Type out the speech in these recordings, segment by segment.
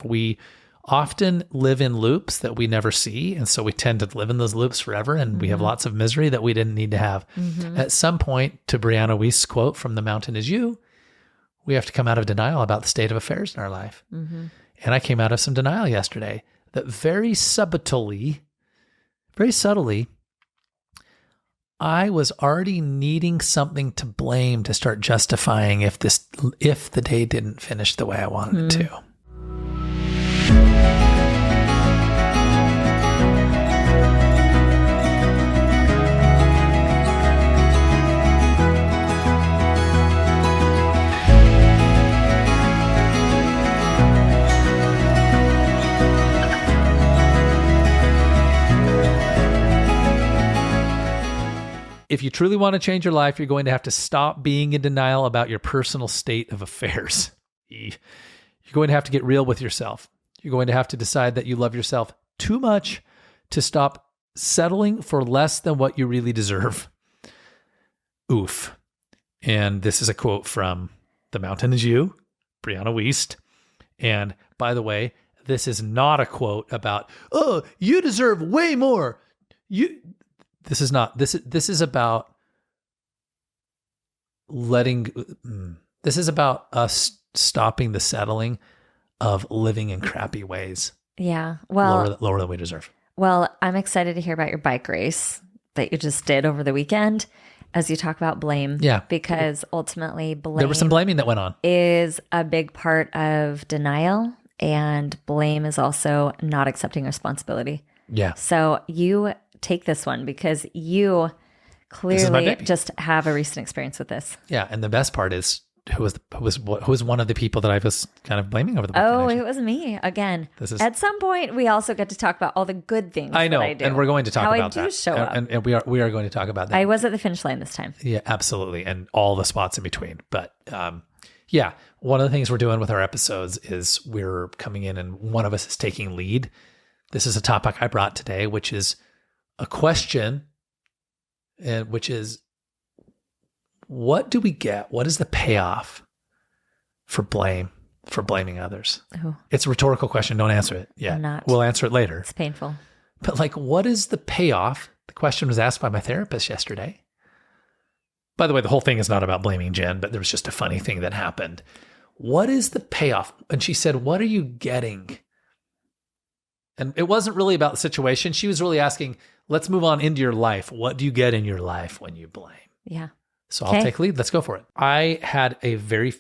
We often live in loops that we never see. And so we tend to live in those loops forever. And we have lots of misery that we didn't need to have. At some point, to Brianna Wiest's quote from The Mountain Is You, we have to come out of denial about the state of affairs in our life. And I came out of some denial yesterday that very subtly, I was already needing something to blame to start justifying if the day didn't finish the way I wanted it to. If you truly want to change your life, you're going to have to stop being in denial about your personal state of affairs. You're going to have to get real with yourself. You're going to have to decide that you love yourself too much to stop settling for less than what you really deserve. Oof. And this is a quote from The Mountain Is You, Brianna Wiest. And by the way, this is not a quote about, oh, you deserve way more. This is not, this is about this is about us stopping the settling of living in crappy ways. Yeah. Well, lower than we deserve. Well, I'm excited to hear about your bike race that you just did over the weekend as you talk about blame. Yeah. Because ultimately blame. There was some blaming that went on. Is a big part of denial, and blame is also not accepting responsibility. Yeah. So you take this one because you clearly just have a recent experience with this. Yeah, and the best part is who was one of the people that I was kind of blaming over the weekend. Oh, it was me again. At some point, we also get to talk about all the good things. I know, that I do. And we're going to talk about that. How I do show up, and we are going to talk about that. I was at the finish line this time. Yeah, absolutely, and all the spots in between. But yeah, one of the things we're doing with our episodes is we're coming in, and one of us is taking lead. This is a topic I brought today, which is a question, which is, what do we get? What is the payoff for blaming others? Oh. It's a rhetorical question. Don't answer it yet. I'm not. We'll answer it later. It's painful. But like, what is the payoff? The question was asked by my therapist yesterday. By the way, the whole thing is not about blaming Jen, but there was just a funny thing that happened. What is the payoff? And she said, what are you getting? And it wasn't really about the situation. She was really asking, let's move on into your life. What do you get in your life when you blame? Yeah. So I'll take lead. Let's go for it. I had a very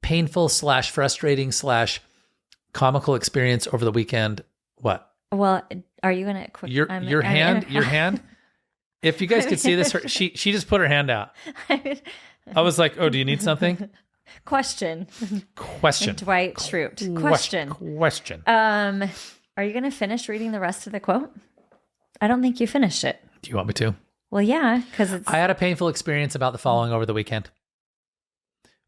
painful / frustrating / comical experience over the weekend. What? Well, are you going to... Your hand? If you guys could see this, she just put her hand out. I was like, oh, do you need something? Question. Dwight Schrute. Question. Are you going to finish reading the rest of the quote? I don't think you finished it. Do you want me to? Well, yeah, because I had a painful experience about the following over the weekend.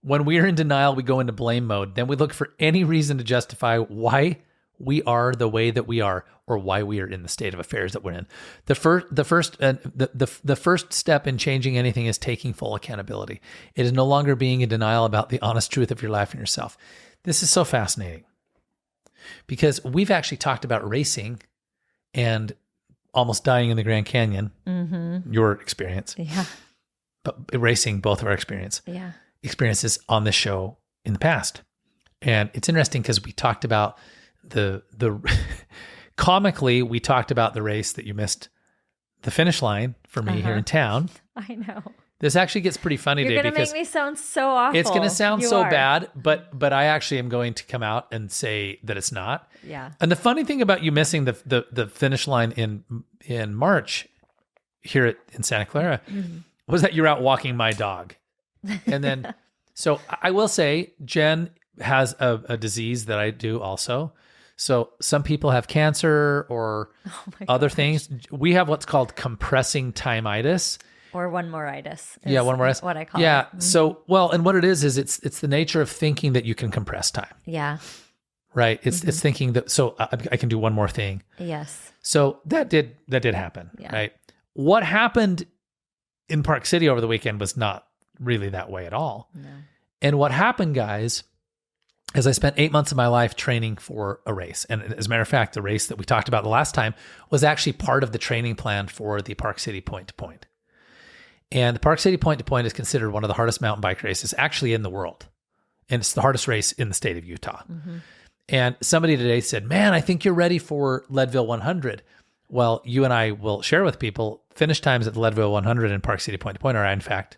When we are in denial, we go into blame mode. Then we look for any reason to justify why we are the way that we are, or why we are in the state of affairs that we're in. The first step in changing anything is taking full accountability. It is no longer being in denial about the honest truth of your life and yourself. This is so fascinating because we've actually talked about racing and almost dying in the Grand Canyon, your experience. Yeah. But erasing both of our experiences on this show in the past. And it's interesting because we talked about the comically, we talked about the race that you missed the finish line for me here in town. I know. This actually gets pretty funny today because you're going to make me sound so awful. It's going to sound bad, but I actually am going to come out and say that it's not. Yeah. And the funny thing about you missing the finish line in March here in Santa Clara was that you're out walking my dog. And then, so I will say Jen has a disease that I do also. So some people have cancer or other things. We have what's called compressing timeitis. Or one moreitis. Yeah, one moreitis. What I call it. Yeah. So, well, and what it is it's the nature of thinking that you can compress time. Yeah. Right. It's thinking that, so I can do one more thing. Yes. So that did happen. Yeah. Right. What happened in Park City over the weekend was not really that way at all. No. And what happened, guys, is I spent 8 months of my life training for a race. And as a matter of fact, the race that we talked about the last time was actually part of the training plan for the Park City Point to Point. And the Park City Point to Point is considered one of the hardest mountain bike races actually in the world. And it's the hardest race in the state of Utah. Mm-hmm. And somebody today said, man, I think you're ready for Leadville 100. Well, you and I will share with people, finish times at the Leadville 100 and Park City Point to Point are in fact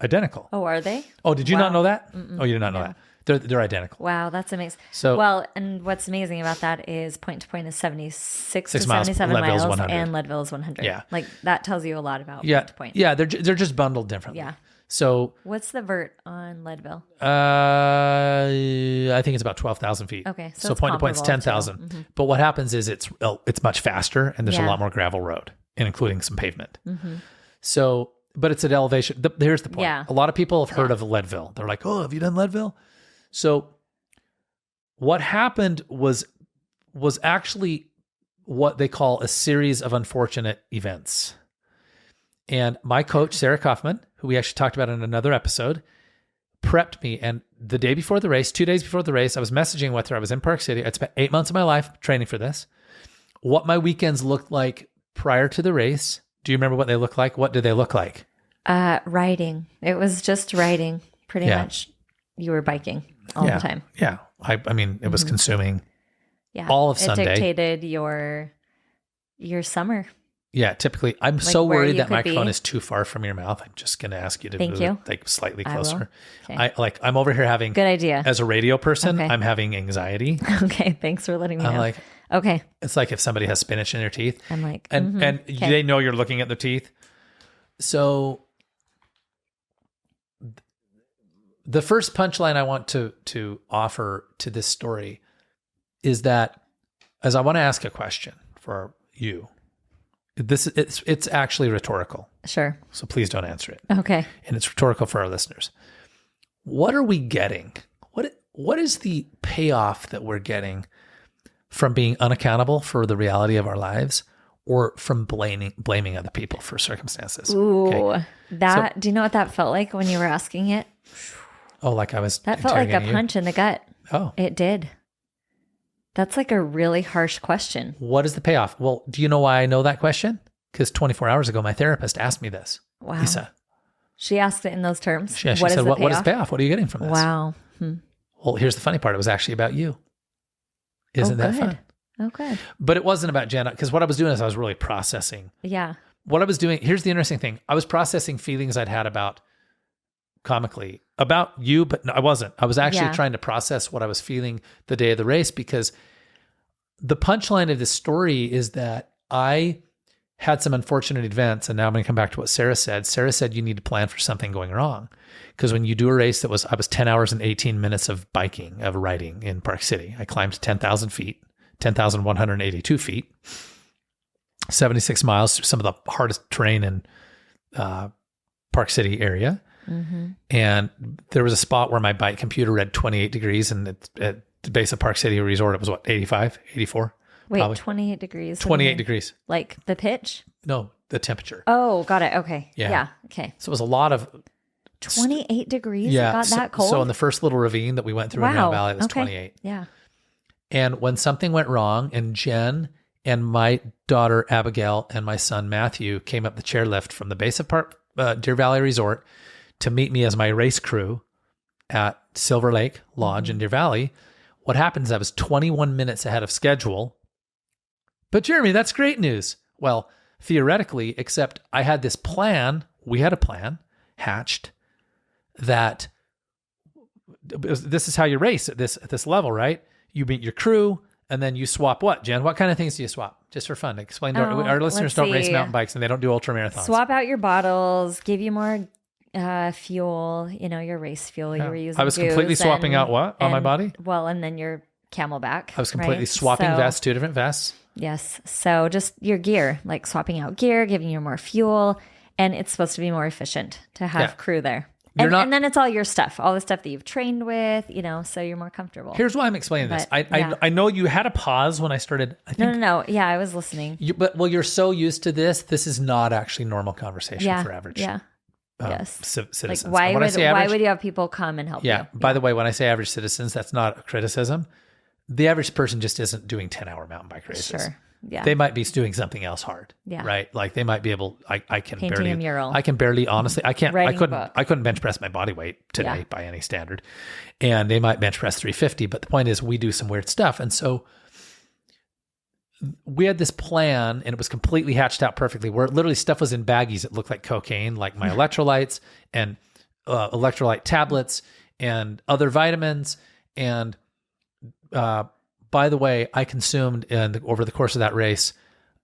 identical. Oh, are they? Oh, did you not know that? Mm-mm. Oh, you did not know that. They're identical. Wow, that's amazing. So, well, and what's amazing about that is point to point is 76 to 77 miles, and Leadville is 100. Yeah. Like that tells you a lot about point to point. Yeah, they're just bundled differently. Yeah. So what's the vert on Leadville? I think it's about 12,000 feet. Okay. So point to point is 10,000. Mm-hmm. But what happens is it's much faster and there's a lot more gravel road, and including some pavement. Mm-hmm. So, but it's at elevation. Here's the point. Yeah. A lot of people have heard of Leadville. They're like, oh, have you done Leadville? So what happened was actually what they call a series of unfortunate events. And my coach, Sarah Kaufman, who we actually talked about in another episode, prepped me. And the day before the race, 2 days before the race, I was messaging with her. I was in Park City. I'd spent 8 months of my life training for this. What my weekends looked like prior to the race. Do you remember what they looked like? What did they look like? Riding. It was just riding, pretty much. You were biking all the time. Yeah. I mean, it was consuming all of Sunday. It dictated your summer. Yeah, typically, I'm so worried that microphone is too far from your mouth. I'm just going to ask you to move it like slightly closer. Okay. I'm over here having good idea. As a radio person, I'm having anxiety. Okay, thanks for letting me know. I'm like, okay. It's like if somebody has spinach in their teeth. I'm like, and they know you're looking at their teeth. So the first punchline I want to offer to this story is that, as I want to ask a question for you. It's actually rhetorical. Sure. So please don't answer it. Okay. And it's rhetorical for our listeners. What are we getting? What is the payoff that we're getting from being unaccountable for the reality of our lives, or from blaming other people for circumstances? Ooh, okay. Do you know what that felt like when you were asking it? Oh, like I was. That felt like a punch in the gut. Oh, it did. That's like a really harsh question. What is the payoff? Well, do you know why I know that question? Because 24 hours ago, my therapist asked me this. Wow. Lisa. She asked it in those terms. She said, what is the payoff? What are you getting from this? Wow. Well, here's the funny part. It was actually about you. Isn't that fun? Oh, good. But it wasn't about Jenna, because what I was doing is I was really processing. Yeah. What I was doing, here's the interesting thing. I was processing feelings I'd had about you, but no, I wasn't. I was actually trying to process what I was feeling the day of the race, because the punchline of this story is that I had some unfortunate events. And now I'm going to come back to what Sarah said. Sarah said, you need to plan for something going wrong. Because when you do a race I was 10 hours and 18 minutes of riding in Park City. I climbed 10,000 feet, 10,182 feet, 76 miles through some of the hardest terrain in Park City area. Mm-hmm. And there was a spot where my bike computer read 28 degrees, and at the base of Park City Resort, it was 85, 84? Wait, probably. 28 degrees. 28 degrees. Like the pitch? No, the temperature. Oh, got it. Okay. Yeah. Okay. So it was a lot of 28 degrees? Yeah. It got that cold? So in the first little ravine that we went through in Round Valley, it was 28. Yeah. And when something went wrong, and Jen and my daughter Abigail and my son Matthew came up the chairlift from the base of Deer Valley Resort to meet me as my race crew at Silver Lake Lodge in Deer Valley, what happened is I was 21 minutes ahead of schedule. But Jeremy, that's great news. Well, theoretically, except I had this plan. We had a plan hatched that this is how you race at this level, right? You meet your crew, and then you swap what, Jen? What kind of things do you swap? Just for fun. Explain to our listeners don't race mountain bikes, and they don't do ultra marathons. Swap out your bottles, give you more fuel, your race fuel you were using. I was completely swapping out what on my body? Well, and then your Camelback. I was completely swapping vests, 2 different vests. Yes. So just your gear, like swapping out gear, giving you more fuel, and it's supposed to be more efficient to have crew there. And then it's all your stuff, all the stuff that you've trained with, so you're more comfortable. Here's why I'm explaining this. I know you had a pause when I started. I think, No. Yeah, I was listening. You're so used to this. This is not actually normal conversation for average Like citizens. why would you have people come and help you? Yeah. By the way, when I say average citizens, that's not a criticism. The average person just isn't doing 10-hour mountain bike races. Sure. Yeah. They might be doing something else hard. Yeah. Right. Like they might be able, I can Painting barely, a mural. I can barely, honestly, I couldn't bench press my body weight today by any standard. And they might bench press 350. But the point is we do some weird stuff. And so we had this plan and it was completely hatched out perfectly where literally stuff was in baggies that looked like cocaine, like my electrolytes and electrolyte tablets and other vitamins. And by the way, I consumed over the course of that race,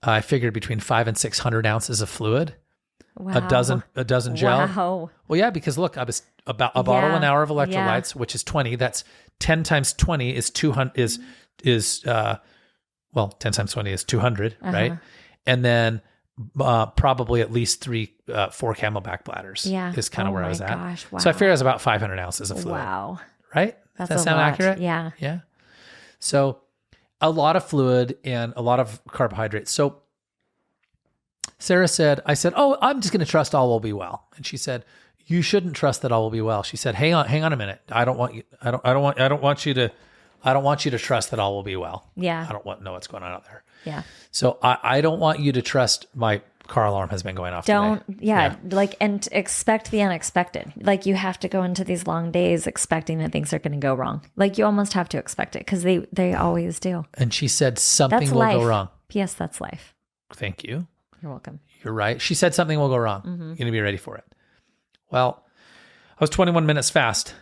I figured between 500 and 600 ounces of fluid, a dozen gel. Wow. Well, yeah, because look, I was about a bottle an hour of electrolytes, which is 20. That's 10 times 20 is 200 10 times 20 is 200, right? And then probably at least 4 Camelback bladders is kind of where I was at. Gosh, wow. So I figured it was about 500 ounces of fluid. Wow. Right? Does that sound accurate? Yeah. Yeah. So a lot of fluid and a lot of carbohydrates. So Sarah said, I said, oh, I'm just going to trust all will be well. And she said, you shouldn't trust that all will be well. She said, hang on a minute. I don't want you to trust that all will be well. Yeah. I don't want to know what's going on out there. Yeah. So I don't want you to trust my car alarm has been going off today. Like, and expect the unexpected. Like you have to go into these long days expecting that things are going to go wrong. Like you almost have to expect it because they always do. And she said something will go wrong. P.S. That's life. Thank you. You're welcome. You're right. She said something will go wrong. You're going to be ready for it. Well, I was 21 minutes fast.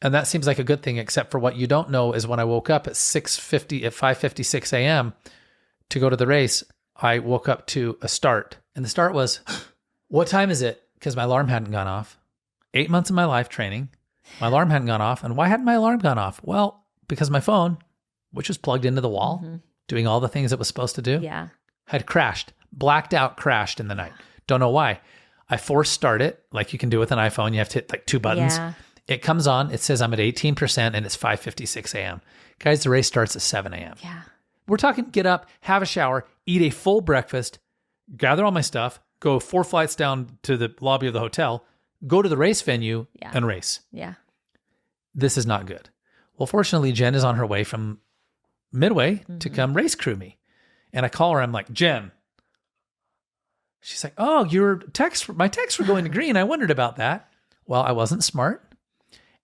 And that seems like a good thing, except for what you don't know is when I woke up at 5:56 a.m. to go to the race, I woke up to a start. And the start was, what time is it? Because my alarm hadn't gone off. 8 months of my life training, my alarm hadn't gone off. And why hadn't my alarm gone off? Well, because my phone, which was plugged into the wall, doing all the things it was supposed to do, had crashed, blacked out, crashed in the night. Don't know why. I force start it like you can do with an iPhone. You have to hit like 2 buttons. Yeah. It comes on. It says I'm at 18% and it's 5:56 a.m. Guys, the race starts at 7 a.m. Yeah. We're talking get up, have a shower, eat a full breakfast, gather all my stuff, go 4 flights down to the lobby of the hotel, go to the race venue and race. Yeah. This is not good. Well, fortunately, Jen is on her way from Midway to come race crew me. And I call her. I'm like, Jen. She's like, oh, my texts were going to green. I wondered about that. Well, I wasn't smart.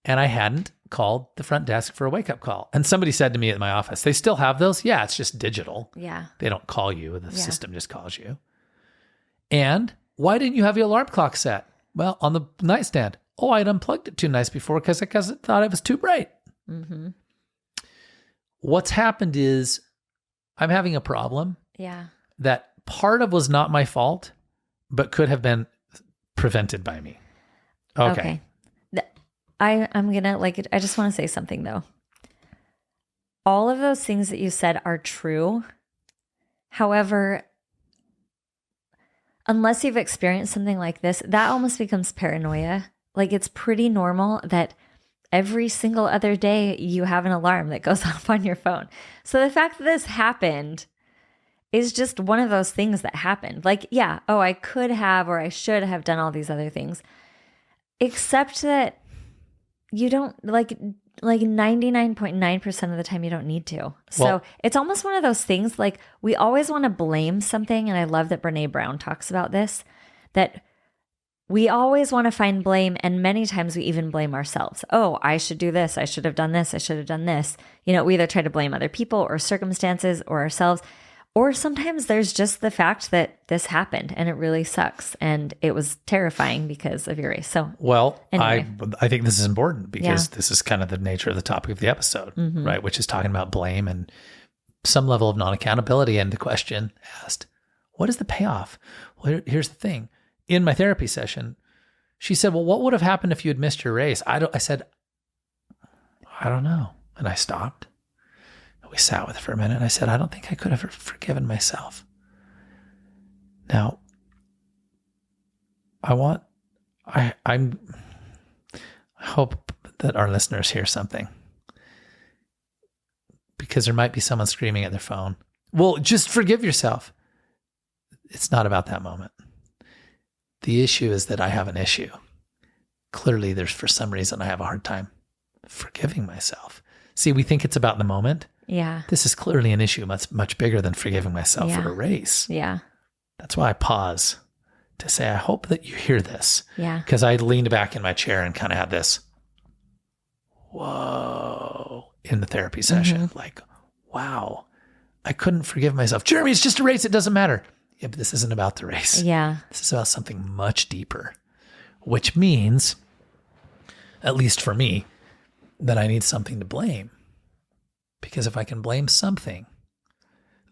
And I hadn't called the front desk for a wake-up call. And somebody said to me at my office, they still have those? Yeah, it's just digital. Yeah. They don't call you. The system just calls you. And why didn't you have your alarm clock set? Well, on the nightstand. Oh, I'd unplugged it too nice before because I thought it was too bright. Mm-hmm. What's happened is I'm having a problem. Yeah. That part of was not my fault, but could have been prevented by me. Okay. I'm going to I just want to say something though. All of those things that you said are true. However, unless you've experienced something like this, that almost becomes paranoia. Like it's pretty normal that every single other day you have an alarm that goes off on your phone. So the fact that this happened is just one of those things that happened. Like, yeah, oh, I could have or I should have done all these other things. Except that you don't, like 99.9% of the time you don't need to. So it's almost one of those things, like we always want to blame something. And I love that Brene Brown talks about this, that we always want to find blame. And many times we even blame ourselves. Oh, I should do this. I should have done this. I should have done this. You know, we either try to blame other people or circumstances or ourselves. Or sometimes there's just the fact that this happened and it really sucks and it was terrifying because of your race. So, anyway. I think this is important because this is kind of the nature of the topic of the episode, right? Which is talking about blame and some level of non-accountability. And the question asked, what is the payoff? Well, here's the thing. In my therapy session, she said, well, what would have happened if you had missed your race? I said, I don't know. And I stopped. We sat with it for a minute and I said, I don't think I could have forgiven myself. Now, I hope that our listeners hear something because there might be someone screaming at their phone. Well, just forgive yourself. It's not about that moment. The issue is that I have an issue. Clearly, for some reason, I have a hard time forgiving myself. See, we think it's about the moment. Yeah. This is clearly an issue much bigger than forgiving myself for a race. Yeah. That's why I pause to say, I hope that you hear this. Yeah. Because I leaned back in my chair and kind of had this, whoa, in the therapy session. Like, wow, I couldn't forgive myself. Jeremy, it's just a race. It doesn't matter. Yeah, but this isn't about the race. Yeah. This is about something much deeper, which means, at least for me, that I need something to blame. Because if I can blame something,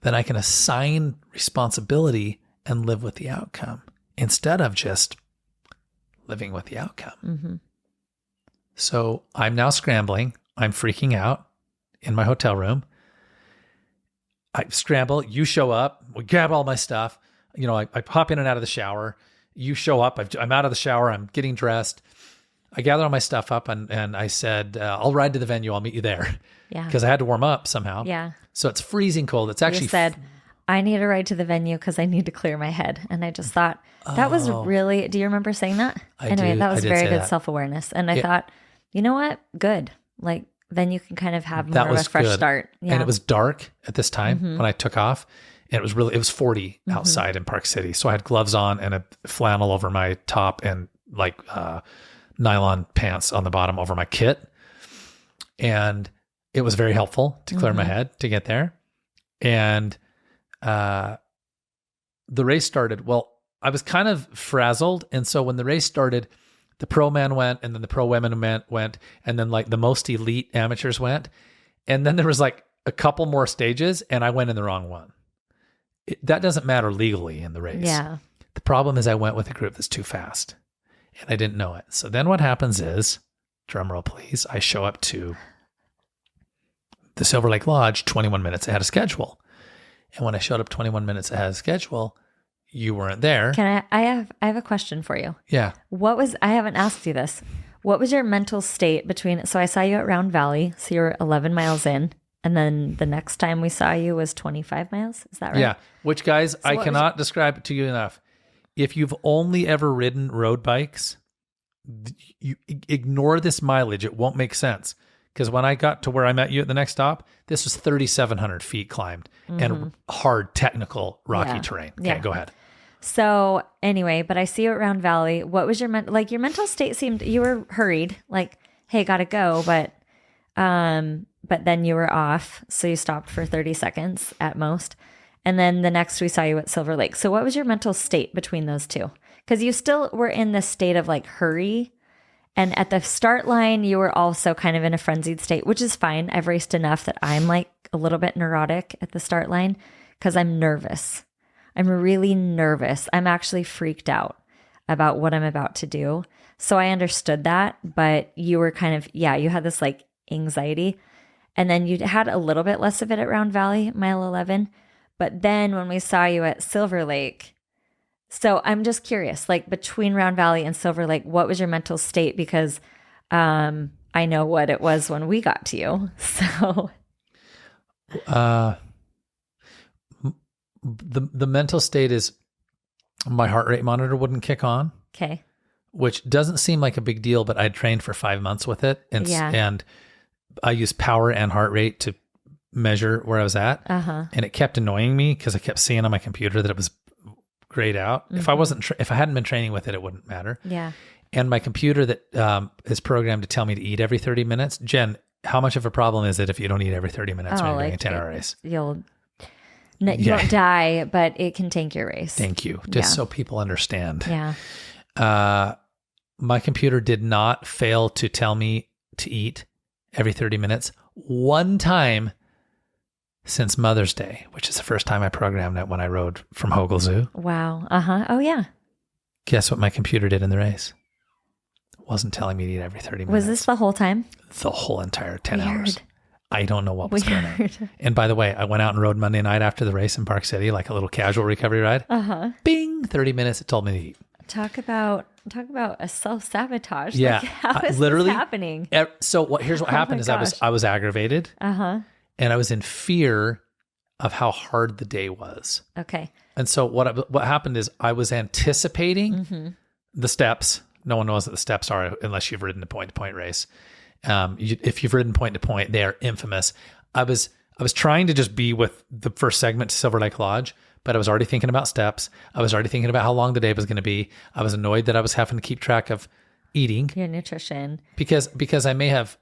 then I can assign responsibility and live with the outcome instead of just living with the outcome. So I'm now scrambling. I'm freaking out in my hotel room. I scramble. You show up. We grab all my stuff. You know, I pop in and out of the shower. You show up. I'm out of the shower. I'm getting dressed. I gather all my stuff up and I said, I'll ride to the venue. I'll meet you there. Yeah. Because I had to warm up somehow. Yeah. So it's freezing cold. It's actually... You said, I need a ride to the venue because I need to clear my head. And I just thought, that was really... Do you remember saying that? Anyway, that was very good self-awareness. And I thought, you know what? Good. Like, then you can kind of have more of a fresh start. Yeah. And it was dark at this time when I took off. And it was 40 outside in Park City. So I had gloves on and a flannel over my top and like nylon pants on the bottom over my kit. And it was very helpful to clear my head to get there. And the race started. Well, I was kind of frazzled. And so when the race started, the pro man went, and then the pro women went, and then like the most elite amateurs went. And then there was like a couple more stages, and I went in the wrong one. That doesn't matter legally in the race. Yeah. The problem is I went with a group that's too fast, and I didn't know it. So then what happens is, drum roll please, I show up to the Silver Lake Lodge 21 minutes ahead of schedule. And when I showed up 21 minutes ahead of schedule, you weren't there. I have a question for you. Yeah. I haven't asked you this. What was your mental state between, so I saw you at Round Valley, so you were 11 miles in, and then the next time we saw you was 25 miles. Is that right? Yeah. Which, guys, so I cannot describe it to you enough. If you've only ever ridden road bikes, you ignore this mileage. It won't make sense. Because when I got to where I met you at the next stop, this was 3,700 feet climbed and hard, technical, rocky terrain. Okay, go ahead. So anyway, but I see you at Round Valley. What was your mental state? Seemed you were hurried, like, hey, gotta go, but then you were off, so you stopped for 30 seconds at most, and then the next we saw you at Silver Lake. So what was your mental state between those two? Because you still were in this state of like hurry, and at the start line you were also kind of in a frenzied state, which is fine. I've raced enough that I'm like a little bit neurotic at the start line because I'm nervous. I'm really nervous. I'm actually freaked out about what I'm about to do. So I understood that, but you were kind of, you had this like anxiety. And then you had a little bit less of it at Round Valley, mile 11. But then when we saw you at Silver Lake, so I'm just curious, like between Round Valley and Silver Lake, what was your mental state? Because I know what it was when we got to you. So the mental state is my heart rate monitor wouldn't kick on. Okay. Which doesn't seem like a big deal, but I trained for 5 months with it. And I used power and heart rate to measure where I was at. And it kept annoying me because I kept seeing on my computer that it was grayed out. If I hadn't been training with it, it wouldn't matter. Yeah. And my computer that is programmed to tell me to eat every 30 minutes. Jen, how much of a problem is it if you don't eat every 30 minutes when you're doing a 10-hour race? You won't die, but it can tank your race. Thank you. Just so people understand. Yeah. My computer did not fail to tell me to eat every 30 minutes one time since Mother's Day, which is the first time I programmed it when I rode from Hogle Zoo. Wow. Oh, yeah. Guess what my computer did in the race? It wasn't telling me to eat every 30 minutes. Was this the whole time? The whole entire 10 hours. I don't know what was going on. And by the way, I went out and rode Monday night after the race in Park City, like a little casual recovery ride. Bing, 30 minutes. It told me to eat. Talk about a self-sabotage. Yeah. Like, how is this happening? So here's what happened is I was aggravated. And I was in fear of how hard the day was. Okay. And so what happened is I was anticipating the steps. No one knows what the steps are unless you've ridden a point-to-point race. If you've ridden point-to-point, they are infamous. I was trying to just be with the first segment to Silver Lake Lodge, but I was already thinking about steps. I was already thinking about how long the day was going to be. I was annoyed that I was having to keep track of eating. Your nutrition. Because I may have,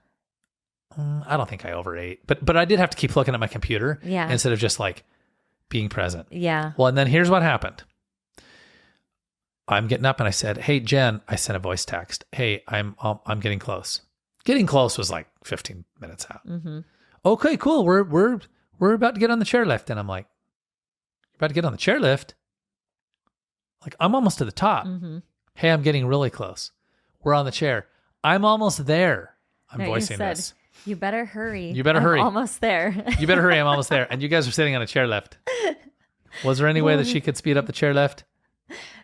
I don't think I overate, but I did have to keep looking at my computer instead of just like being present. Yeah. Well, and then here's what happened. I'm getting up and I said, "Hey, Jen," I sent a voice text. "Hey, I'm getting close." Getting close was like 15 minutes out. Mm-hmm. Okay, cool. We're about to get on the chairlift. And I'm like, "You're about to get on the chairlift?" Like, I'm almost to the top. Mm-hmm. "Hey, I'm getting really close. We're on the chair. I'm almost there." I'm voicing this. You better hurry. You better hurry. I'm almost there. You better hurry. I'm almost there. And you guys are sitting on a chairlift. Was there any way that she could speed up the chairlift?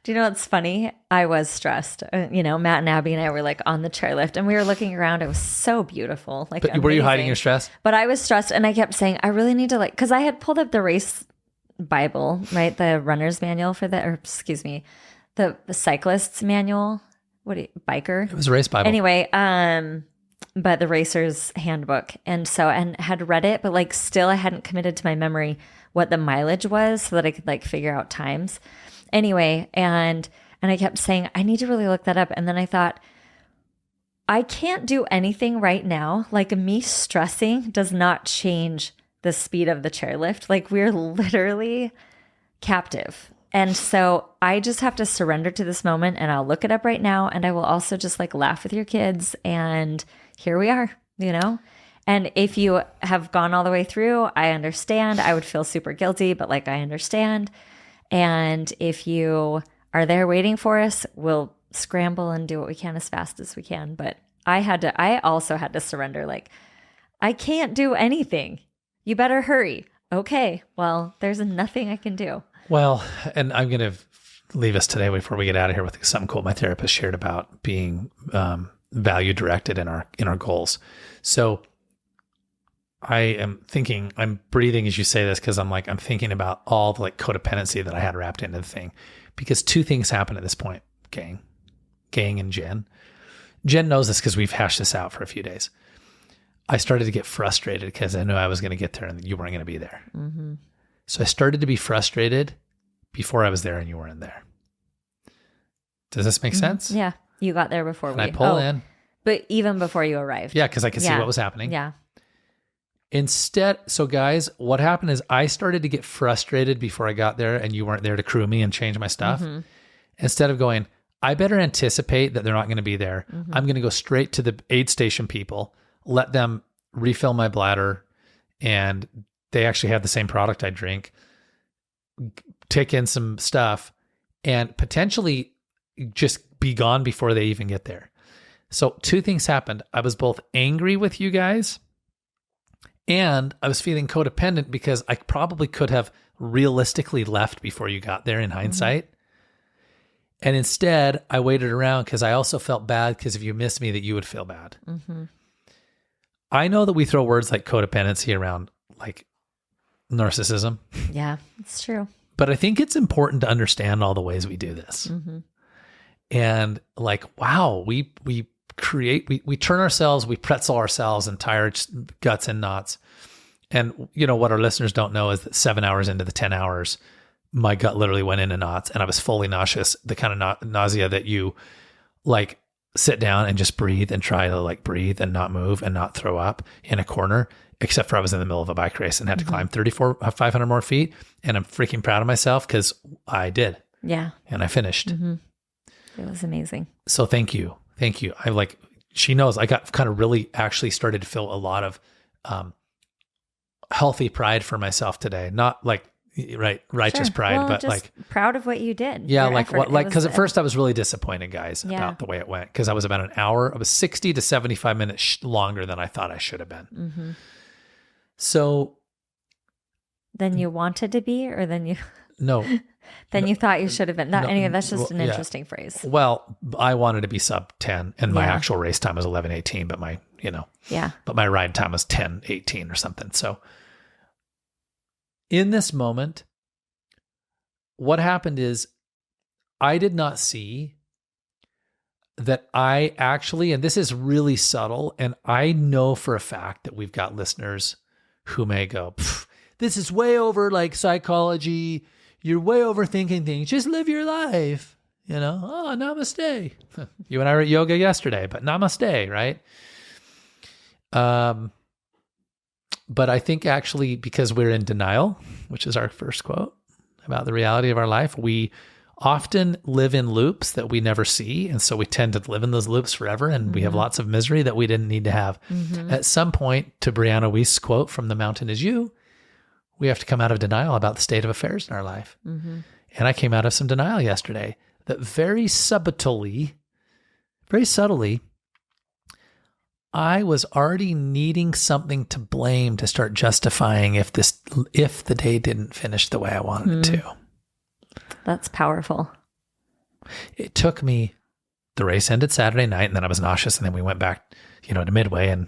Do you know what's funny? I was stressed. Matt and Abby and I were like on the chairlift and we were looking around. It was so beautiful. Like, but were you hiding your stress? But I was stressed and I kept saying, I really need to because I had pulled up the race Bible, right? The runner's manual for the cyclist's manual. Biker? It was a race Bible. Anyway, but the racer's handbook. And had read it, but like still I hadn't committed to my memory what the mileage was so that I could like figure out times. Anyway, and I kept saying, I need to really look that up. And then I thought, I can't do anything right now. Like, me stressing does not change the speed of the chairlift. Like, we're literally captive. And so I just have to surrender to this moment, and I'll look it up right now. And I will also just like laugh with your kids. And here we are, And if you have gone all the way through, I understand. I would feel super guilty, but like, I understand. And if you are there waiting for us, we'll scramble and do what we can as fast as we can. But I also had to surrender. Like, I can't do anything. You better hurry. Okay. Well, there's nothing I can do. Well, and I'm going to leave us today before we get out of here with something cool my therapist shared about being value directed in our goals. So I'm breathing as you say this because I'm thinking about all the like codependency that I had wrapped into the thing, because two things happen at this point, gang and Jen. Jen knows this because we've hashed this out for a few days. I started to get frustrated because I knew I was going to get there and you weren't going to be there. Mm-hmm. So I started to be frustrated before I was there and you weren't there. Does this make sense? Yeah. You got there before I pull in. But even before you arrived. Yeah, because I could see what was happening. Yeah. Instead, so guys, what happened is I started to get frustrated before I got there and you weren't there to crew me and change my stuff. Mm-hmm. Instead of going, I better anticipate that they're not going to be there. Mm-hmm. I'm going to go straight to the aid station people, let them refill my bladder, and they actually have the same product I drink, take in some stuff, and potentially just be gone before they even get there. So two things happened. I was both angry with you guys, and I was feeling codependent because I probably could have realistically left before you got there in hindsight. Mm-hmm. And instead, I waited around because I also felt bad because if you missed me, that you would feel bad. Mm-hmm. I know that we throw words like codependency around like narcissism. Yeah, it's true. But I think it's important to understand all the ways we do this. Mm-hmm. And like, wow, we turn ourselves, we pretzel ourselves and tie our guts in knots. And what our listeners don't know is that 7 hours into the 10 hours, my gut literally went into knots and I was fully nauseous, the kind of nausea that you like sit down and just breathe and try to like breathe and not move and not throw up in a corner, except for I was in the middle of a bike race and had to climb 500 more feet. And I'm freaking proud of myself because I did. Yeah. And I finished. Mm-hmm. It was amazing. So thank you. Thank you. She knows I got kind of really actually started to feel a lot of healthy pride for myself today. Not like, righteous pride, but just like proud of what you did. Yeah. Because at first I was really disappointed, guys, about the way it went. Because I was about an hour, I was 60 to 75 minutes longer than I thought I should have been. Mm-hmm. So. Then you wanted to be, or then you. No. Then you thought you should have been. Anyway, that's just an interesting phrase. Well, I wanted to be sub 10 and my actual race time was 11:18, but but my ride time was 10:18 or something. So in this moment, what happened is I did not see that I actually, and this is really subtle, and I know for a fact that we've got listeners who may go, this is way over like psychology. You're way overthinking things. Just live your life. Oh, namaste. You and I were at yoga yesterday, but namaste, right? But I think actually because we're in denial, which is our first quote about the reality of our life, we often live in loops that we never see. And so we tend to live in those loops forever. And we have lots of misery that we didn't need to have. At some point, to Brianna Wiest's quote from The Mountain Is You, we have to come out of denial about the state of affairs in our life. And I came out of some denial yesterday that very subtly, I was already needing something to blame to start justifying if the day didn't finish the way I wanted it to. That's powerful. It took me, the race ended Saturday night, and then I was nauseous, and then we went back, to Midway, and,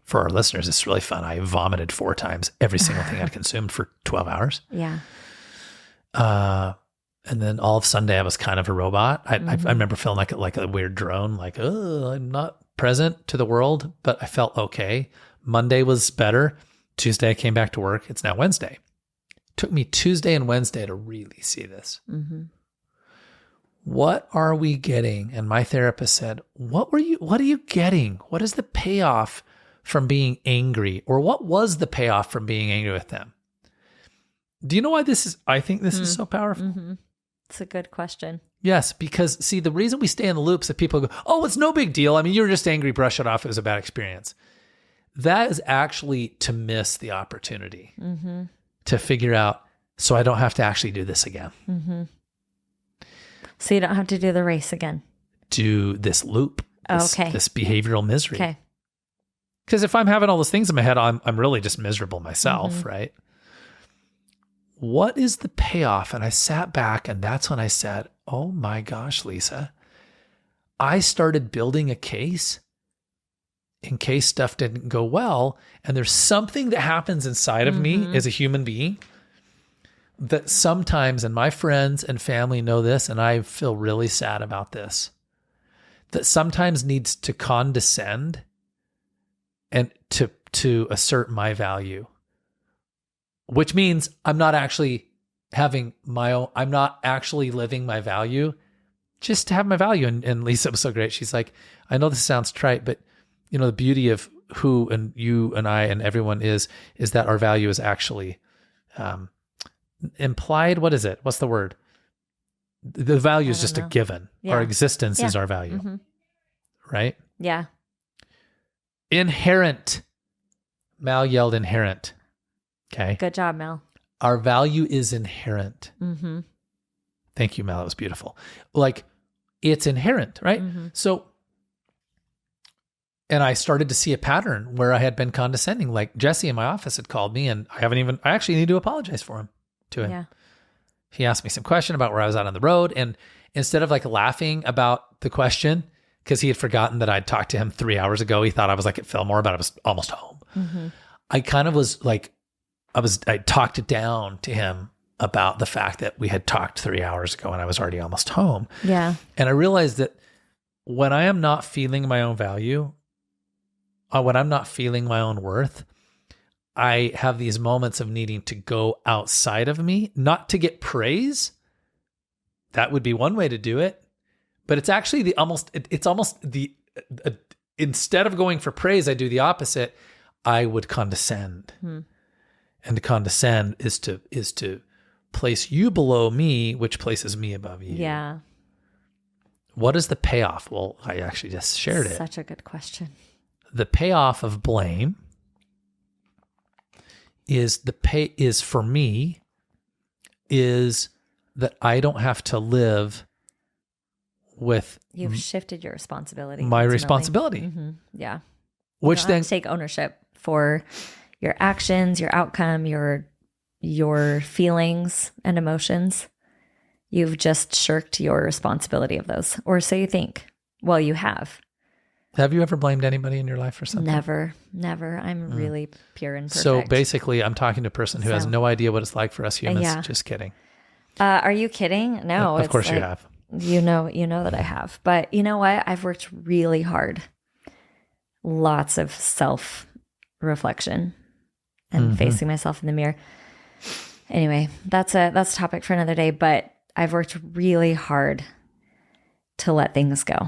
for our listeners, it's really fun. I vomited 4 times every single thing I'd consumed for 12 hours. Yeah. And then all of Sunday, I was kind of a robot. I remember feeling like a weird drone, like, oh, I'm not present to the world, but I felt okay. Monday was better. Tuesday, I came back to work. It's now Wednesday. It took me Tuesday and Wednesday to really see this. What are we getting? And my therapist said, what are you getting? What is the payoff from being angry? Or what was the payoff from being angry with them? Do you know why I think this is so powerful? It's a good question. Yes, because see, the reason we stay in the loops that people go, oh, it's no big deal. I mean, you were just angry, brush it off. It was a bad experience. That is actually to miss the opportunity to figure out, so I don't have to actually do this again. So you don't have to do the race again. Do this loop, this behavioral misery. Okay. Because if I'm having all those things in my head, I'm really just miserable myself, right? What is the payoff? And I sat back, and that's when I said, oh my gosh, Lisa, I started building a case in case stuff didn't go well. And there's something that happens inside of me as a human being that sometimes, and my friends and family know this, and I feel really sad about this, that sometimes needs to condescend and to assert my value. Which means I'm not actually having I'm not actually living my value, just to have my value. And Lisa was so great. She's like, I know this sounds trite, but the beauty of who and you and I and everyone is that our value is actually implied. What is it? What's the word? The value is just a given. Yeah. Our existence is our value. Right? Yeah. Inherent. Mal yelled inherent. Okay. Good job, Mel. Our value is inherent. Thank you, Mel. That was beautiful. Like, it's inherent, right? So, and I started to see a pattern where I had been condescending. Like Jesse in my office had called me, and I actually need to apologize to him. Yeah. He asked me some question about where I was out on the road. And instead of like laughing about the question, because he had forgotten that I'd talked to him 3 hours ago, he thought I was like at Fillmore, but I was almost home. I kind of was like, I talked it down to him about the fact that we had talked 3 hours ago and I was already almost home. Yeah. And I realized that when I am not feeling my own value, when I'm not feeling my own worth, I have these moments of needing to go outside of me, not to get praise. That would be one way to do it. But it's actually instead of going for praise, I do the opposite. I would condescend. And to condescend is to place you below me, which places me above you. Yeah. What is the payoff? Well, I actually just shared it. Such a good question. The payoff of blame is for me is that I don't have to live with. You've shifted your responsibility. My responsibility. Yeah. Which then take ownership for your actions, your outcome, your feelings and emotions. You've just shirked your responsibility of those, or so you think. Well, you have. Have you ever blamed anybody in your life for something? Never. I'm really pure and perfect. So basically, I'm talking to a person who has no idea what it's like for us humans. Yeah. Just kidding. Are you kidding? No. Of course you have. You know that I have. But you know what? I've worked really hard. Lots of self-reflection and facing myself in the mirror. Anyway, that's a topic for another day, but I've worked really hard to let things go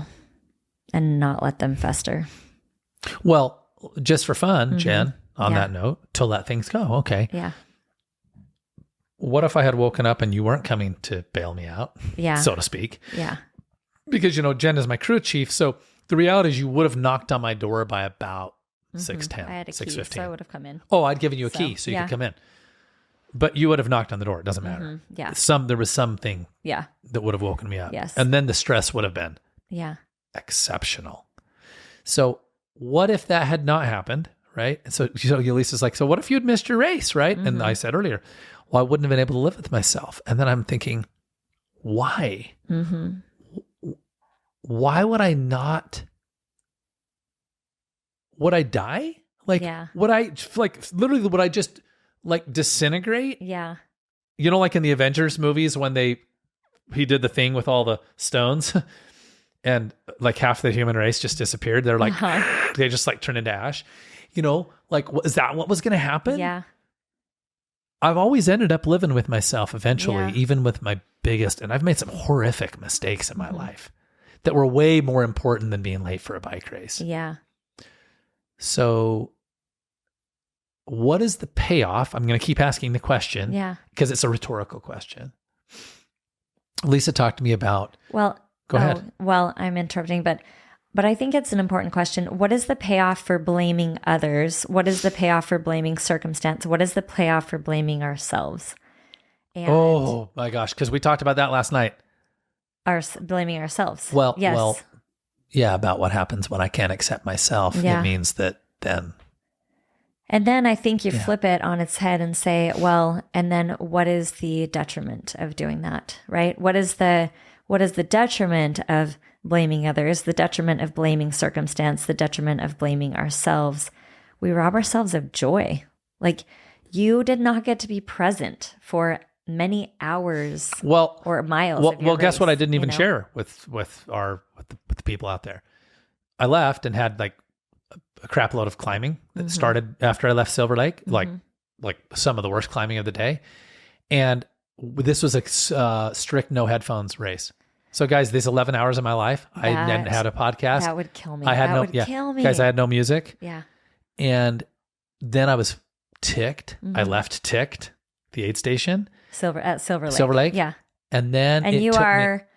and not let them fester. Well, just for fun, Jen, on that note, to let things go. Okay. Yeah. What if I had woken up and you weren't coming to bail me out, so to speak? Yeah. Because, Jen is my crew chief. So the reality is you would have knocked on my door by about 6:10, I had a key, 6:15. so I would have come in. Oh, I'd given you a key so you could come in. But you would have knocked on the door. It doesn't matter. Yeah. There was something that would have woken me up. Yes. And then the stress would have been exceptional. So what if that had not happened, right? And so Elisa's like, so what if you'd missed your race, right? And I said earlier, well, I wouldn't have been able to live with myself. And then I'm thinking, why? Why would I not? Would I die? Like, would I, literally, would I just disintegrate? Yeah. Like in the Avengers movies when he did the thing with all the stones and half the human race just disappeared. They're like, they just turned into ash. Is that what was going to happen? Yeah. I've always ended up living with myself eventually, even with my biggest, and I've made some horrific mistakes in my life that were way more important than being late for a bike race. Yeah. So what is the payoff? I'm going to keep asking the question because it's a rhetorical question. Lisa talked to me about, go ahead. Well, I'm interrupting, but I think it's an important question. What is the payoff for blaming others? What is the payoff for blaming circumstance? What is the payoff for blaming ourselves? And oh my gosh, because we talked about that last night. Blaming ourselves. Well, about what happens when I can't accept myself. It means that then. And then I think you flip it on its head and say, well, and then what is the detriment of doing that, right? What is the detriment of blaming others, the detriment of blaming circumstance, the detriment of blaming ourselves? We rob ourselves of joy. You did not get to be present for many hours or miles. Well, guess what? I didn't even share with the people out there. I left and had a crap load of climbing that started after I left Silver Lake, like some of the worst climbing of the day. And this was a strict no headphones race. So guys, these 11 hours of my life, I hadn't had a podcast. That would kill me. Kill me. Guys, I had no music. Yeah. And then I was ticked. I left ticked, the aid station. Silver Lake. Silver Lake. Yeah. And then you are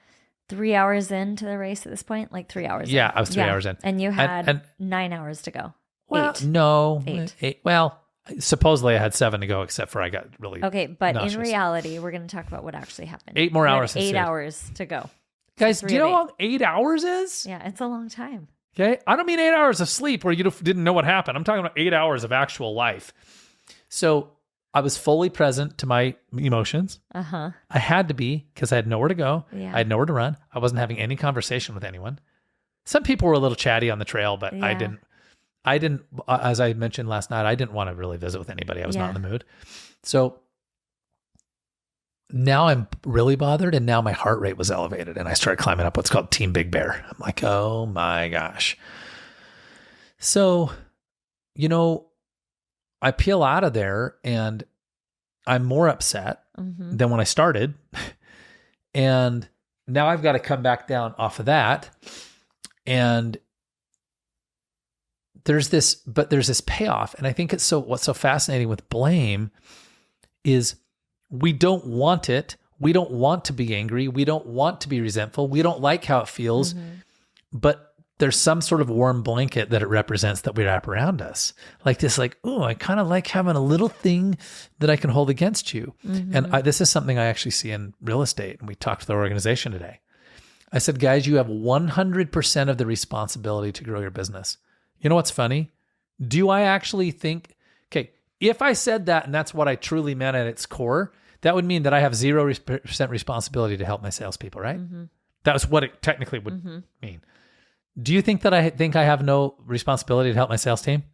3 hours into the race at this point? 3 hours Yeah, in. I was 3 hours in. And you had 9 hours to go. Well, 8. No. Eight. Well, supposedly I had 7 to go, except for I got really nauseous. In reality, we're going to talk about what actually happened. 8 more hours. 8 hours to go. Guys, do you know how long 8 hours is? Yeah, it's a long time. Okay. I don't mean 8 hours of sleep where you didn't know what happened. I'm talking about 8 hours of actual life. So I was fully present to my emotions. I had to be because I had nowhere to go. Yeah. I had nowhere to run. I wasn't having any conversation with anyone. Some people were a little chatty on the trail, but I didn't, as I mentioned last night, I didn't want to really visit with anybody. I was not in the mood. So now I'm really bothered, and now my heart rate was elevated, and I started climbing up what's called Team Big Bear. I'm like, oh my gosh. So, I peel out of there, and I'm more upset than when I started. And now I've got to come back down off of that. And there's this payoff. And I think what's so fascinating with blame is we don't want it. We don't want to be angry. We don't want to be resentful. We don't like how it feels, but there's some sort of warm blanket that it represents that we wrap around us. Oh, I kind of like having a little thing that I can hold against you. And this is something I actually see in real estate. And we talked to the organization today. I said, guys, you have 100% of the responsibility to grow your business. You know what's funny? Do I actually think, if I said that and that's what I truly meant at its core, that would mean that I have 0% responsibility to help my salespeople, right? That was what it technically would mean. Do you think that I have no responsibility to help my sales team?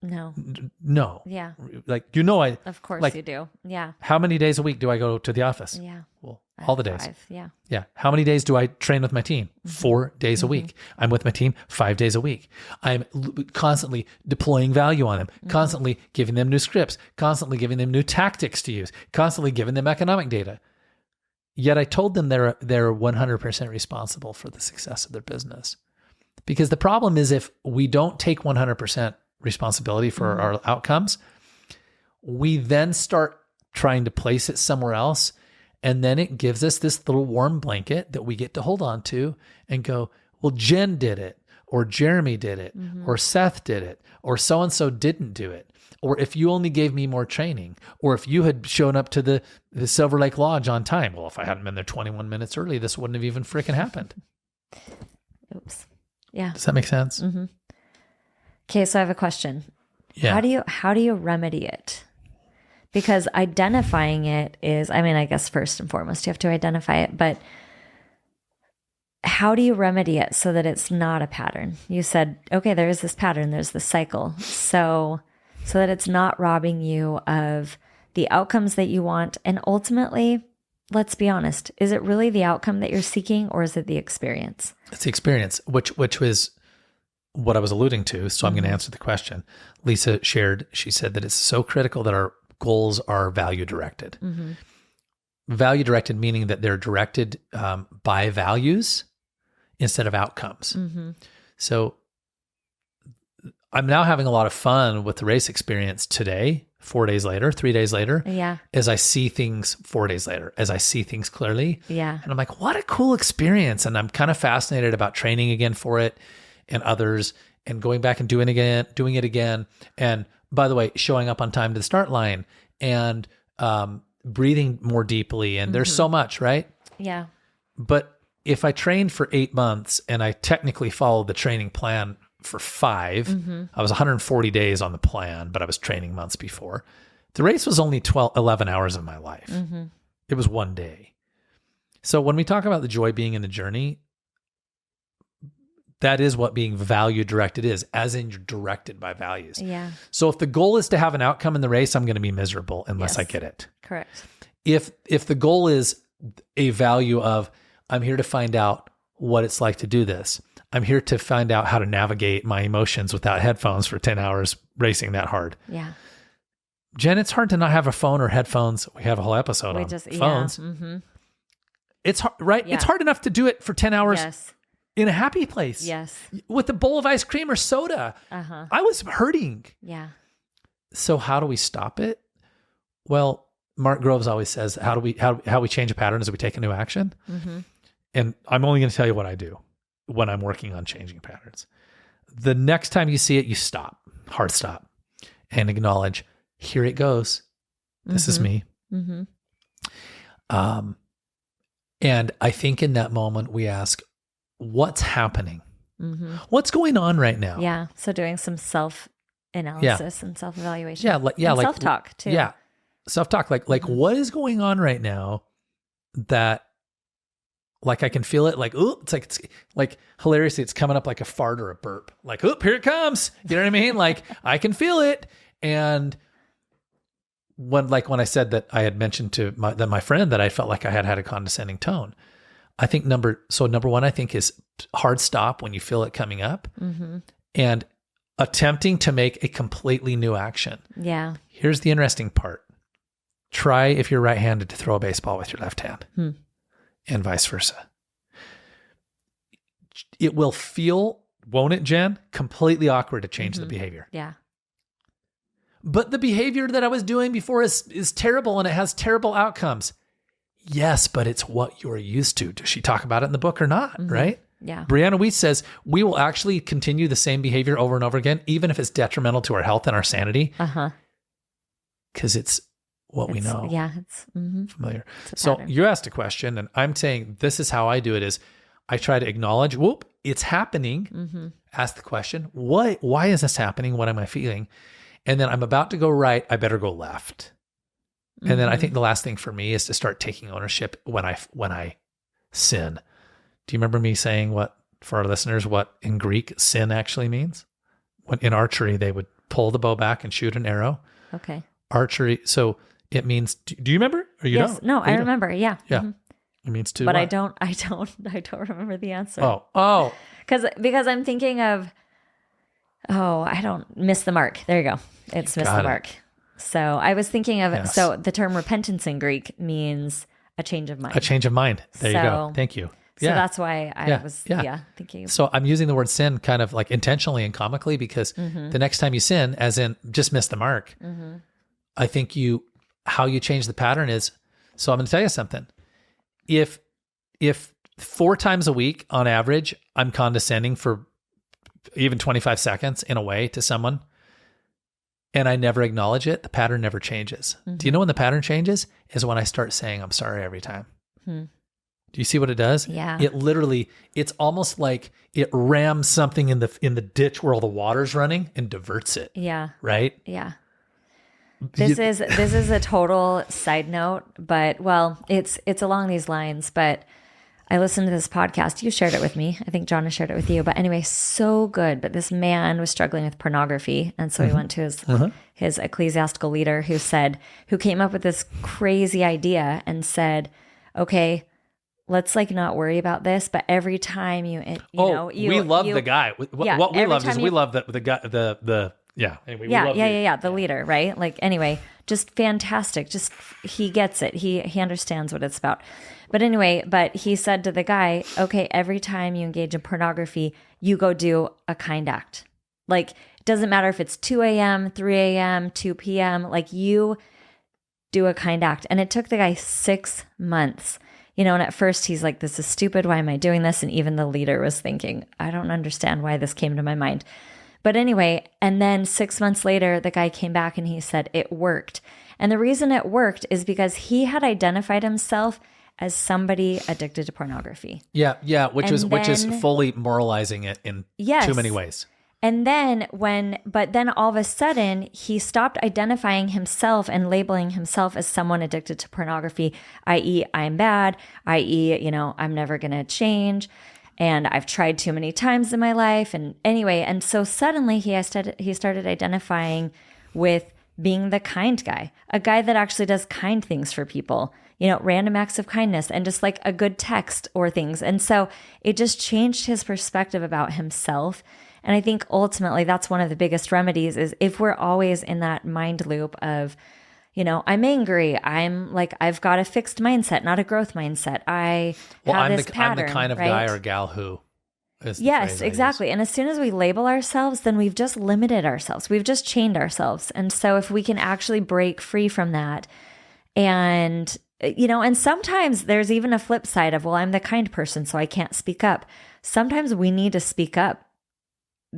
No. No. Yeah. I. Of course you do. Yeah. How many days a week do I go to the office? Yeah. Well, All the days. 5, yeah. Yeah. How many days do I train with my team? 4 days a week. I'm with my team 5 days a week. I'm constantly deploying value on them, constantly giving them new scripts, constantly giving them new tactics to use, constantly giving them economic data. Yet I told them they're 100% responsible for the success of their business. Because the problem is if we don't take 100% responsibility for our outcomes, we then start trying to place it somewhere else. And then it gives us this little warm blanket that we get to hold on to and go, well, Jen did it, or Jeremy did it, or Seth did it, or so-and-so didn't do it. Or if you only gave me more training, or if you had shown up to the Silver Lake Lodge on time. Well, if I hadn't been there 21 minutes early, this wouldn't have even freaking happened. Oops. Yeah. Does that make sense? Okay. So I have a question. Yeah. How do you remedy it? Because identifying it is, I guess first and foremost, you have to identify it, but how do you remedy it so that it's not a pattern? You said, okay, there is this pattern, there's this cycle. So that it's not robbing you of the outcomes that you want. And ultimately, let's be honest, is it really the outcome that you're seeking, or is it the experience? It's the experience, which was what I was alluding to. So I'm going to answer the question. Lisa shared, she said that it's so critical that our goals are value directed. Value directed meaning that they're directed by values instead of outcomes. So I'm now having a lot of fun with the race experience today, 4 days later, 3 days later, as I see things 4 days later, as I see things clearly. And I'm like, what a cool experience. And I'm kind of fascinated about training again for it and others, and going back and doing it again. And by the way, showing up on time to the start line, and breathing more deeply. And there's so much, right? Yeah. But if I trained for 8 months and I technically followed the training plan for 5, I was 140 days on the plan, but I was training months before. The race was only 11 hours of my life. It was 1 day. So when we talk about the joy being in the journey, that is what being value directed is, as in you're directed by values. Yeah. So if the goal is to have an outcome in the race, I'm going to be miserable unless I get it. Correct. If the goal is a value of, I'm here to find out what it's like to do this. I'm here to find out how to navigate my emotions without headphones for 10 hours racing that hard. Yeah. Jen, it's hard to not have a phone or headphones. We have a whole episode on phones. It's hard, right? Yeah. It's hard enough to do it for 10 hours. Yes. In a happy place. Yes. With a bowl of ice cream or soda. I was hurting. Yeah. So how do we stop it? Well, Mark Groves always says, how we change a pattern is we take a new action. And I'm only going to tell you what I do when I'm working on changing patterns. The next time you see it, you stop, hard stop, and acknowledge, here it goes. This is me. And I think in that moment we ask, what's happening? What's going on right now? Yeah. So doing some self-analysis and self-evaluation. Yeah. Like self-talk too. Yeah. Self-talk. Like what is going on right now that, like, I can feel it, like, ooh, it's like hilariously, it's coming up like a fart or a burp. Like, oop, here it comes. You know what I mean? Like, I can feel it. And when I said that I had mentioned to my friend that I felt like I had a condescending tone, I think number one, I think, is hard stop when you feel it coming up, and attempting to make a completely new action. Yeah. Here's the interesting part. Try, if you're right-handed, to throw a baseball with your left hand. And vice versa. It will feel, won't it, Jen, completely awkward to change the behavior. Yeah. But the behavior that I was doing before is terrible, and it has terrible outcomes. Yes, but it's what you're used to. Does she talk about it in the book or not? Right? Yeah. Brianna Wiest says we will actually continue the same behavior over and over again, even if it's detrimental to our health and our sanity. Because it's what we know. Yeah, it's familiar. So you asked a question, and I'm saying this is how I do it: is I try to acknowledge, whoop, it's happening. Ask the question, why is this happening? What am I feeling? And then I'm about to go right. I better go left. And then I think the last thing for me is to start taking ownership when I sin. Do you remember me saying for our listeners, what in Greek sin actually means? When in archery, they would pull the bow back and shoot an arrow. Okay. Archery. So it means, do you remember? Or you don't? No, I remember. Yeah. Yeah. It means to but what? I don't remember the answer. Oh. Because I'm thinking of, I don't miss the mark. There you go. It's miss the mark. So I was thinking of, so the term repentance in Greek means a change of mind. A change of mind. There you go. Thank you. So that's why I was thinking. So I'm using the word sin kind of like intentionally and comically because the next time you sin, as in just miss the mark, I think how you change the pattern is, so I'm going to tell you something. If 4 times a week on average, I'm condescending for even 25 seconds in a way to someone, and I never acknowledge it, the pattern never changes. Do you know when the pattern changes? Is when I start saying I'm sorry every time. Do you see what it does? Yeah. It's almost like it rams something in the ditch where all the water's running and diverts it. Yeah. Right? Yeah. This is a total side note, but it's along these lines, but I listened to this podcast. You shared it with me. I think John has shared it with you, but anyway, so good. But this man was struggling with pornography. And so he went to his ecclesiastical leader who came up with this crazy idea and said, okay, let's like not worry about this, but every time we love the guy. What we love is we love the guy, Anyway, the leader, right? Like, anyway, just fantastic. Just, he gets it. He understands what it's about. But anyway, he said to the guy, okay, every time you engage in pornography, you go do a kind act. Like, it doesn't matter if it's 2 a.m., 3 a.m., 2 p.m., like you do a kind act. And it took the guy 6 months. And at first he's like, this is stupid. Why am I doing this? And even the leader was thinking, I don't understand why this came to my mind. But anyway, and then 6 months later, the guy came back and he said it worked. And the reason it worked is because he had identified himself as somebody addicted to pornography. Yeah, which is fully moralizing it in too many ways. And then but then all of a sudden he stopped identifying himself and labeling himself as someone addicted to pornography, i.e. I'm bad, i.e. I'm never going to change. And I've tried too many times in my life. And anyway, and so suddenly he started identifying with being the kind guy, a guy that actually does kind things for people, random acts of kindness and just like a good text or things. And so it just changed his perspective about himself. And I think ultimately that's one of the biggest remedies is if we're always in that mind loop of, I'm angry. I've got a fixed mindset, not a growth mindset. I'm the kind of right? guy or gal who is. Yes, exactly. And as soon as we label ourselves, then we've just limited ourselves. We've just chained ourselves. And so if we can actually break free from that and, and sometimes there's even a flip side of, well, I'm the kind person, so I can't speak up. Sometimes we need to speak up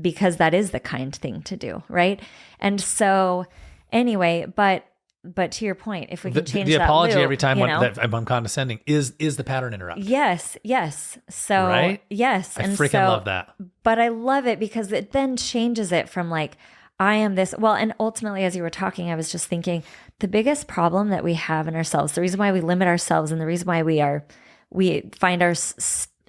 because that is the kind thing to do. Right. And so anyway, but to your point, if we can change the apology loop, every time that I'm condescending is the pattern interrupt. Yes. So right? Yes, I freaking love that. But I love it because it then changes it from like I am this. Well, and ultimately, as you were talking, I was just thinking the biggest problem that we have in ourselves, the reason why we limit ourselves, and the reason why we find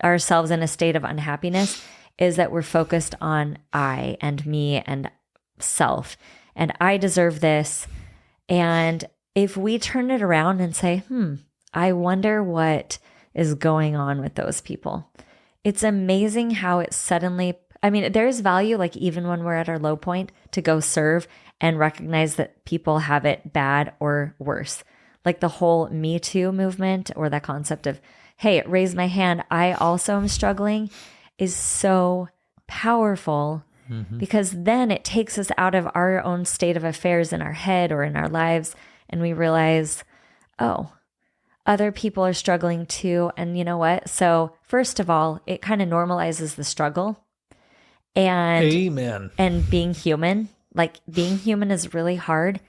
ourselves in a state of unhappiness is that we're focused on I and me and self, and I deserve this. And if we turn it around and say, I wonder what is going on with those people. It's amazing how it suddenly, there's value, like even when we're at our low point, to go serve and recognize that people have it bad or worse. Like the whole Me Too movement or that concept of, hey, raise my hand, I also am struggling, is so powerful. Because then it takes us out of our own state of affairs in our head or in our lives. And we realize, oh, other people are struggling too. And you know what? So first of all, it kind of normalizes the struggle and, Amen. And being human. Like being human is really hard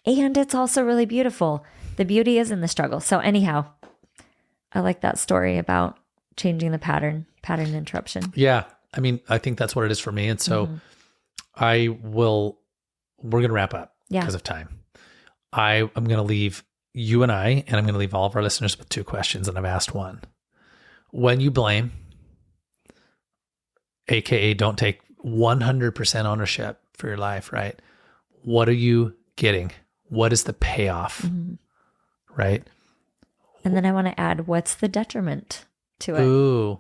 and it's also really beautiful. The beauty is in the struggle. So anyhow, I like that story about changing the pattern interruption. Yeah. I think that's what it is for me. And so we're going to wrap up because of time. I'm going to leave you and I'm going to leave all of our listeners with 2 questions. And I've asked one. When you blame, AKA don't take 100% ownership for your life, right? What are you getting? What is the payoff, right? And then I want to add, what's the detriment to it? Ooh.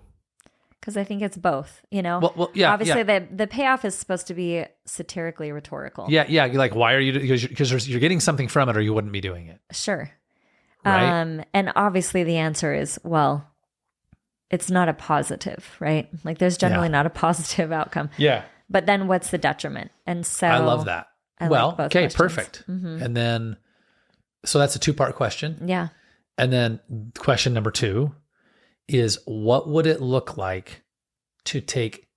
Because I think it's both, Well, yeah. Obviously, the payoff is supposed to be satirically rhetorical. Yeah. You're like, why are you? Because you're getting something from it, or you wouldn't be doing it. Sure. Right? And obviously, the answer is, well, it's not a positive, right? Like, there's generally not a positive outcome. Yeah. But then, what's the detriment? And so I love that. Like okay, perfect. Mm-hmm. And then, so that's a 2-part question. Yeah. And then question number 2 is, what would it look like to take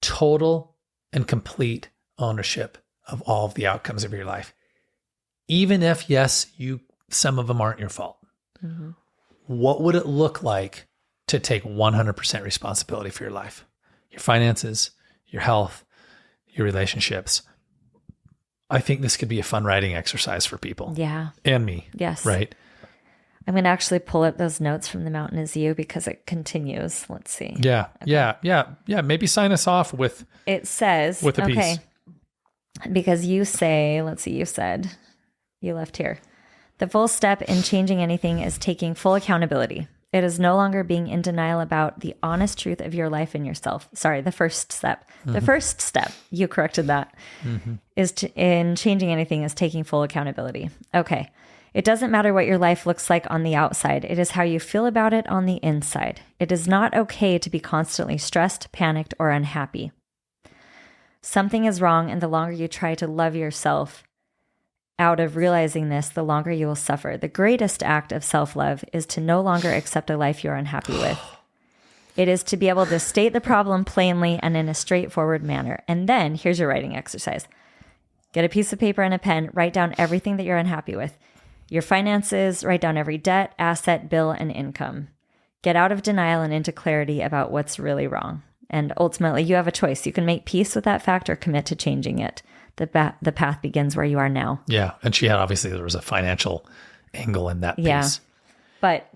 total and complete ownership of all of the outcomes of your life? Even if, yes, some of them aren't your fault. Mm-hmm. What would it look like to take 100% responsibility for your life, your finances, your health, your relationships? I think this could be a fun writing exercise for people. Yeah. And me. Yes. Right. I'm going to actually pull up those notes from The Mountain Is You because it continues. Let's see. Yeah. Okay. Yeah. Maybe sign us off with. It says. With a piece. Because you say, let's see, you said, you left here. The full step in changing anything is taking full accountability. It is no longer being in denial about the honest truth of your life and yourself. Sorry, the first step. Mm-hmm. The first step, you corrected that, in changing anything is taking full accountability. Okay. It doesn't matter what your life looks like on the outside. It is how you feel about it on the inside. It is not okay to be constantly stressed, panicked, or unhappy. Something is wrong, and the longer you try to love yourself out of realizing this, the longer you will suffer. The greatest act of self-love is to no longer accept a life you're unhappy with. It is to be able to state the problem plainly and in a straightforward manner. And then, here's your writing exercise. Get a piece of paper and a pen, write down everything that you're unhappy with. Your finances, write down every debt, asset, bill, and income. Get out of denial and into clarity about what's really wrong. And ultimately, you have a choice. You can make peace with that fact or commit to changing it. The path begins where you are now. Yeah. And obviously there was a financial angle in that piece. Yeah. But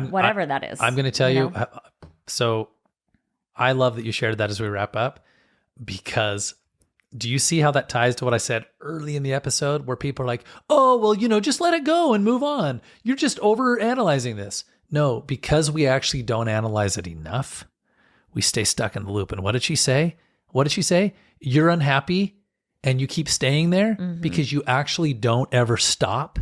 whatever that is. I'm going to tell you. So I love that you shared that as we wrap up, because do you see how that ties to what I said early in the episode, where people are like, oh, well, just let it go and move on. You're just over analyzing this. No, because we actually don't analyze it enough, we stay stuck in the loop. And what did she say? You're unhappy and you keep staying there because you actually don't ever stop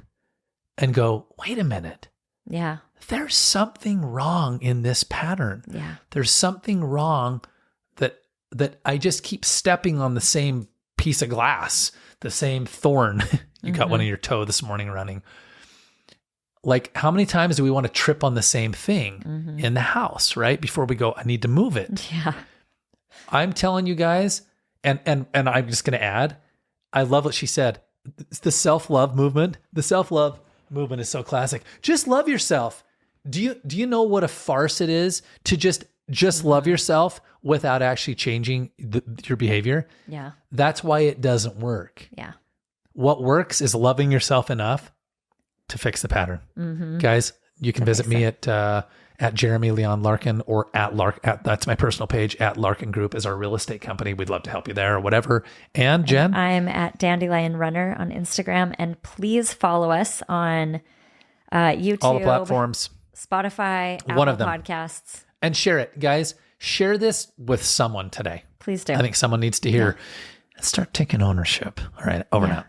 and go, wait a minute. Yeah. There's something wrong in this pattern. Yeah. There's something wrong that I just keep stepping on the same piece of glass, the same thorn. You got one in your toe this morning running. Like, how many times do we want to trip on the same thing in the house, right? Before we go, I need to move it. Yeah. I'm telling you guys, and I'm just going to add, I love what she said. The self-love movement is so classic. Just love yourself. Do you know what a farce it is to just love yourself without actually changing your behavior? Yeah. That's why it doesn't work. Yeah. What works is loving yourself enough to fix the pattern. Guys, you can visit me at Jeremy Leon Larkin or that's my personal page, at Larkin Group is our real estate company. We'd love to help you there or whatever. And Jen? I'm at Dandelion Runner on Instagram. And please follow us on YouTube. All the platforms. Spotify, Apple One of them. Podcasts. And share it. Guys, share this with someone today. Please do. I think someone needs to hear and start taking ownership. All right, over now.